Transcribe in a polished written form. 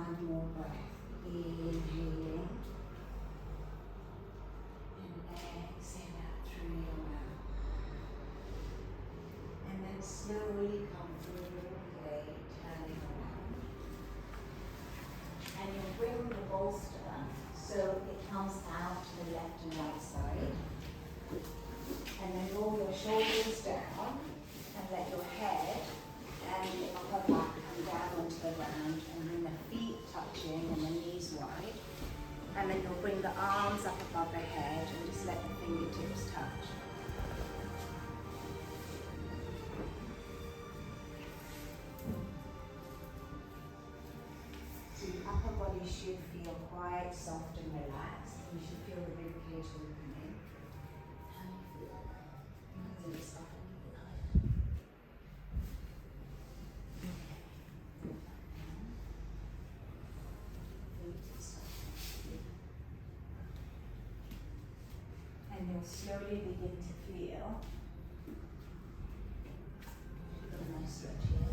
one more breath. Inhaling. And exhale out through your mouth. And then slowly come through the way, turning around. And you'll bring the bolster so it comes out to the left and right side. And then roll your shoulders down and let your head and the upper back come down onto the ground, and then the feet touching and the knees wide. And then you'll bring the arms up above the head and just let the fingertips touch. So your upper body should feel quite soft and relaxed. You should feel the ribcage opening. How do you feel? You can lift up a little higher. And you'll slowly begin to feel a nice stretch here.